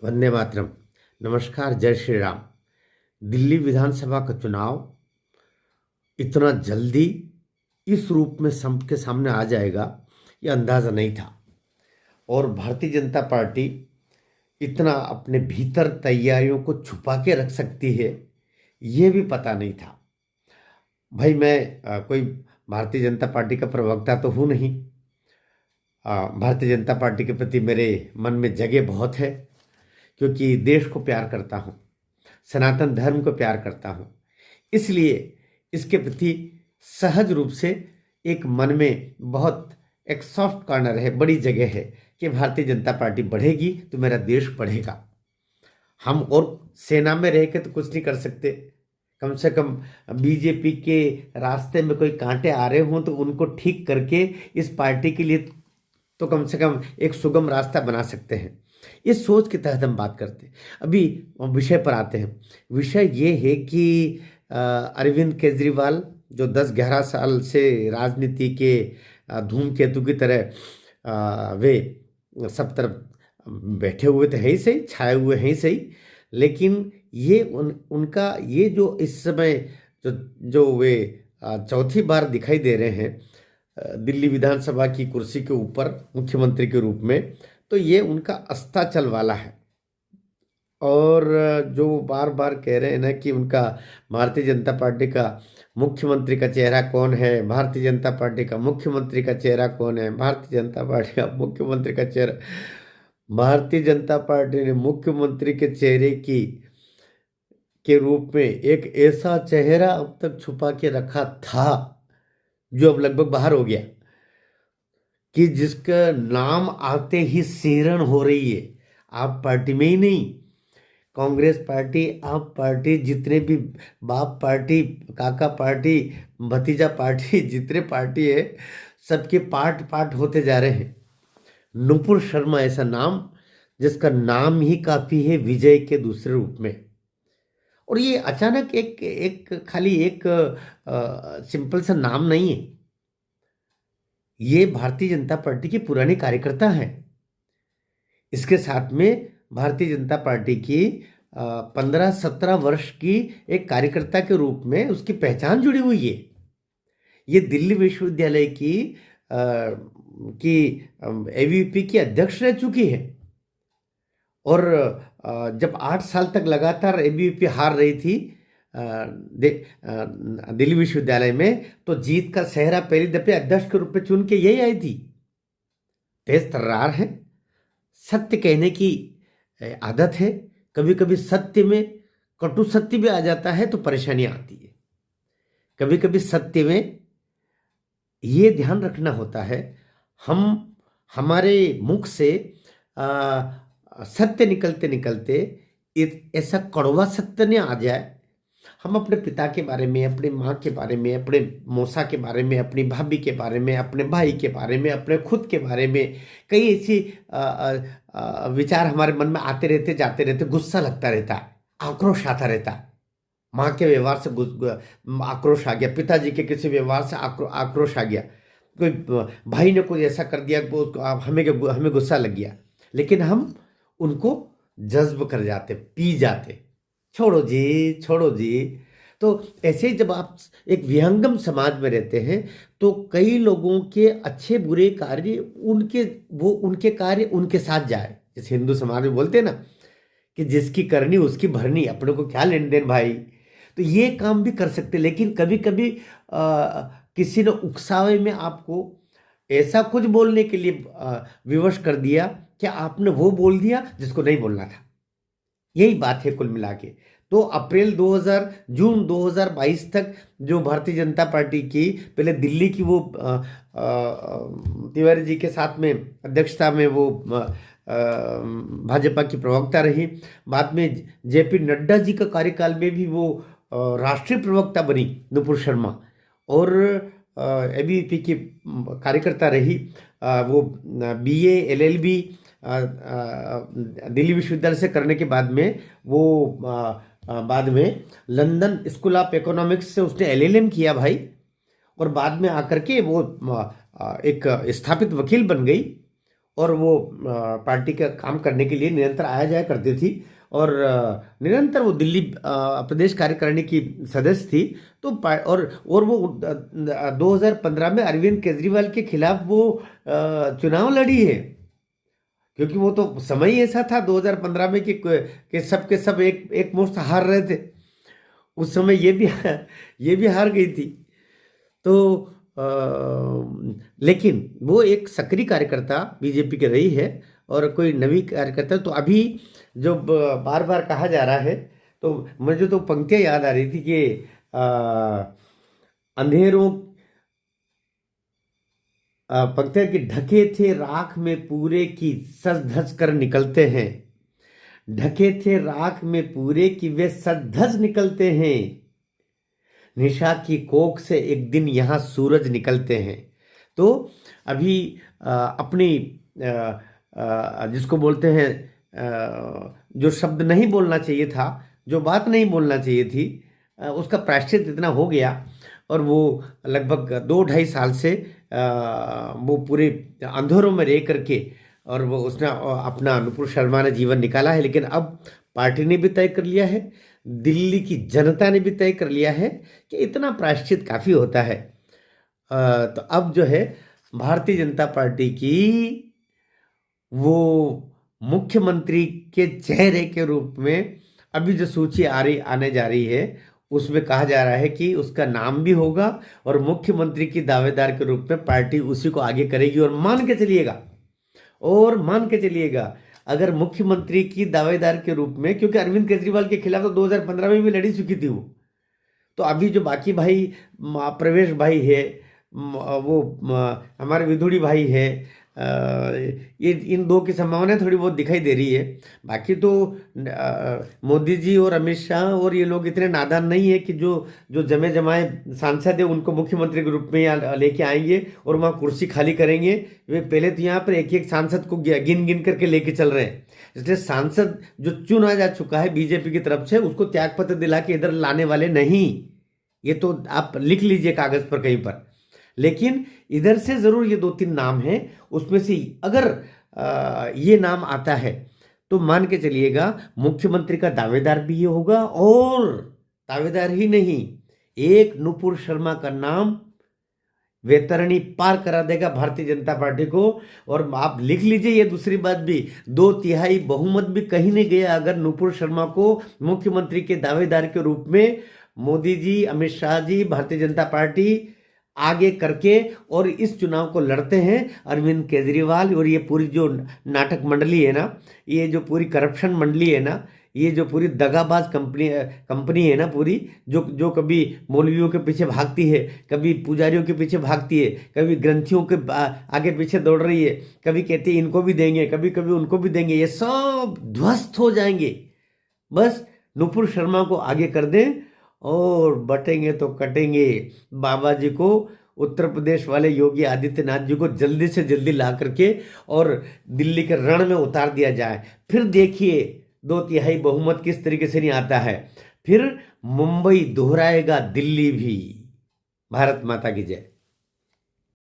वंदे मातरम। नमस्कार, जय श्री राम। दिल्ली विधानसभा का चुनाव इतना जल्दी इस रूप में सबके सामने आ जाएगा, ये अंदाजा नहीं था। और भारतीय जनता पार्टी इतना अपने भीतर तैयारियों को छुपा के रख सकती है, ये भी पता नहीं था। भाई मैं कोई भारतीय जनता पार्टी का प्रवक्ता तो हूँ नहीं। भारतीय जनता पार्टी के प्रति मेरे मन में जगह बहुत है, क्योंकि देश को प्यार करता हूँ, सनातन धर्म को प्यार करता हूँ। इसलिए इसके प्रति सहज रूप से एक मन में बहुत एक सॉफ्ट कॉर्नर है, बड़ी जगह है कि भारतीय जनता पार्टी बढ़ेगी तो मेरा देश बढ़ेगा। हम और सेना में रह के तो कुछ नहीं कर सकते। कम से कम बीजेपी के रास्ते में कोई कांटे आ रहे हों तो उनको ठीक करके इस पार्टी के लिए तो कम से कम एक सुगम रास्ता बना सकते हैं। इस सोच के तहत हम बात करते हैं। अभी विषय पर आते हैं। विषय ये है कि अरविंद केजरीवाल जो 10-11 साल से राजनीति के धूमकेतु की तरह वे सब तरफ बैठे हुए तो है ही सही, छाए हुए हैं ही सही, लेकिन ये उनका ये जो इस समय जो जो वे चौथी बार दिखाई दे रहे हैं दिल्ली विधानसभा की कुर्सी के ऊपर मुख्यमंत्री के रूप में, तो ये उनका अस्ताचल वाला है। और जो बार बार कह रहे हैं ना कि उनका भारतीय जनता पार्टी का मुख्यमंत्री का चेहरा कौन है, भारतीय जनता पार्टी का मुख्यमंत्री का चेहरा कौन है, भारतीय जनता पार्टी का मुख्यमंत्री का चेहरा। भारतीय जनता पार्टी ने मुख्यमंत्री के चेहरे के रूप में एक ऐसा चेहरा अब तक छुपा के रखा था जो अब लगभग बाहर हो गया, कि जिसका नाम आते ही सिहरन हो रही है। आप पार्टी में ही नहीं, कांग्रेस पार्टी, आप पार्टी, जितने भी बाप पार्टी, काका पार्टी, भतीजा पार्टी, जितने पार्टी है सबके पार्ट पार्ट होते जा रहे हैं। नुपुर शर्मा ऐसा नाम जिसका नाम ही काफी है विजय के दूसरे रूप में। और ये अचानक एक खाली एक सिंपल सा नाम नहीं है, ये भारतीय जनता पार्टी के पुराने कार्यकर्ता हैं। इसके साथ में भारतीय जनता पार्टी की 15-17 वर्ष की एक कार्यकर्ता के रूप में उसकी पहचान जुड़ी हुई है। ये दिल्ली विश्वविद्यालय की एबीवीपी की अध्यक्ष रह चुकी है। और जब 8 साल तक लगातार एबीवीपी हार रही थी दिल्ली विश्वविद्यालय में, तो जीत का सेहरा पहली दफे अध्यक्ष के रूप में चुन के यही आई थी। तेज तर्रार है, सत्य कहने की आदत है। कभी कभी सत्य में कटु सत्य भी आ जाता है तो परेशानियां आती है। कभी कभी सत्य में ये ध्यान रखना होता है, हमारे मुख से सत्य निकलते निकलते ऐसा कड़वा सत्य नहीं आ जाए। हम अपने पिता के बारे में, अपनी माँ के बारे में, अपने मौसा के बारे में, अपनी भाभी के बारे में, अपने भाई के बारे में, अपने खुद के बारे में कई ऐसी विचार हमारे मन में आते रहते जाते रहते। गुस्सा लगता रहता है, आक्रोश आता रहता है। माँ के व्यवहार से आक्रोश आ गया, पिताजी के किसी व्यवहार से आक्रोश आ गया, कोई भाई ने कुछ ऐसा कर दिया, हमें गुस्सा लग गया, लेकिन हम उनको जज्ब कर जाते, पी जाते, छोड़ो जी छोड़ो जी। तो ऐसे ही जब आप एक विहंगम समाज में रहते हैं तो कई लोगों के अच्छे बुरे कार्य उनके कार्य उनके साथ जाए। जैसे हिंदू समाज में बोलते हैं ना कि जिसकी करनी उसकी भरनी, अपने को क्या लेन देन भाई। तो ये काम भी कर सकते, लेकिन कभी कभी किसी ने उकसावे में आपको ऐसा कुछ बोलने के लिए विवश कर दिया कि आपने वो बोल दिया जिसको नहीं बोलना था। यही बात है कुल मिला के। तो जून 2022 तक जो भारतीय जनता पार्टी की पहले दिल्ली की वो तिवारी जी के साथ में अध्यक्षता में वो भाजपा की प्रवक्ता रही। बाद में जेपी नड्डा जी का कार्यकाल में भी वो राष्ट्रीय प्रवक्ता बनी नुपुर शर्मा, और एबीवीपी की कार्यकर्ता रही। वो BA LLB दिल्ली विश्वविद्यालय से करने के बाद में वो बाद में लंदन स्कूल ऑफ इकोनॉमिक्स से उसने LLM किया भाई, और बाद में आकर के वो एक स्थापित वकील बन गई और वो पार्टी का काम करने के लिए निरंतर आया जाया करती थी और निरंतर वो दिल्ली प्रदेश कार्यकारिणी की सदस्य थी। तो और वो 2015 में अरविंद केजरीवाल के खिलाफ वो चुनाव लड़ी है, क्योंकि वो तो समय ही ऐसा था 2015 में कि सब के सब एक मुश्त हार रहे थे। उस समय ये भी हार गई थी। तो लेकिन वो एक सक्रिय कार्यकर्ता बीजेपी की रही है और कोई नवी कार्यकर्ता। तो अभी जो बार बार कहा जा रहा है, तो मुझे तो पंक्तियां याद आ रही थी कि अंधेरों पंक्तियां कि ढके थे राख में पूरे की सज धज कर निकलते हैं, ढके थे राख में पूरे की वे सज धज निकलते हैं, निशा की कोख से एक दिन यहाँ सूरज निकलते हैं। तो अभी अपनी जिसको बोलते हैं जो शब्द नहीं बोलना चाहिए था, जो बात नहीं बोलना चाहिए थी, उसका प्रायश्चित इतना हो गया। और वो लगभग 2-2.5 साल से वो पूरे अंधेरों में रह करके और वो उसने अपना नुपुर शर्मा ने जीवन निकाला है। लेकिन अब पार्टी ने भी तय कर लिया है, दिल्ली की जनता ने भी तय कर लिया है कि इतना प्रायश्चित काफ़ी होता है। तो अब जो है भारतीय जनता पार्टी की वो मुख्यमंत्री के चेहरे के रूप में अभी जो सूची आने जा रही है, उसमें कहा जा रहा है कि उसका नाम भी होगा और मुख्यमंत्री की दावेदार के रूप में पार्टी उसी को आगे करेगी। और मान के चलिएगा अगर मुख्यमंत्री की दावेदार के रूप में, क्योंकि अरविंद केजरीवाल के खिलाफ तो 2015 में भी लड़ी चुकी थी वो, तो अभी जो बाकी भाई प्रवेश भाई है, वो हमारे विधुड़ी भाई है, ये इन दो की संभावना थोड़ी बहुत दिखाई दे रही है। बाकी तो मोदी जी और अमित शाह और ये लोग इतने नादान नहीं है कि जो जमे जमाए सांसद है उनको मुख्यमंत्री के रूप में यहाँ लेके आएंगे और वहाँ कुर्सी खाली करेंगे। वे पहले तो यहाँ पर एक एक सांसद को गिन गिन करके लेके चल रहे हैं। इसलिए सांसद जो चुना जा चुका है बीजेपी की तरफ से, उसको त्यागपत्र दिला के इधर लाने वाले नहीं। ये तो आप लिख लीजिए कागज पर कहीं पर। लेकिन इधर से जरूर ये 2-3 नाम हैं, उसमें से अगर ये नाम आता है तो मान के चलिएगा मुख्यमंत्री का दावेदार भी ये होगा। और दावेदार ही नहीं, एक नुपुर शर्मा का नाम वैतरणी पार करा देगा भारतीय जनता पार्टी को। और आप लिख लीजिए ये दूसरी बात भी, 2/3 बहुमत भी कहीं नहीं गया अगर नुपुर शर्मा को मुख्यमंत्री के दावेदार के रूप में मोदी जी, अमित शाह जी, भारतीय जनता पार्टी आगे करके और इस चुनाव को लड़ते हैं अरविंद केजरीवाल और ये पूरी जो नाटक मंडली है ना, ये जो पूरी करप्शन मंडली है ना, ये जो पूरी दगाबाज कंपनी है ना पूरी, जो कभी मौलवियों के पीछे भागती है, कभी पुजारियों के पीछे भागती है, कभी ग्रंथियों के आगे पीछे दौड़ रही है, कभी कहती है इनको भी देंगे, कभी कभी उनको भी देंगे, ये सब ध्वस्त हो जाएंगे। बस नुपुर शर्मा को आगे कर दें और बटेंगे तो कटेंगे। बाबा जी को, उत्तर प्रदेश वाले योगी आदित्यनाथ जी को जल्दी से जल्दी ला करके और दिल्ली के रण में उतार दिया जाए। फिर देखिए 2/3 बहुमत किस तरीके से नहीं आता है, फिर मुंबई दोहराएगा दिल्ली भी। भारत माता की जय।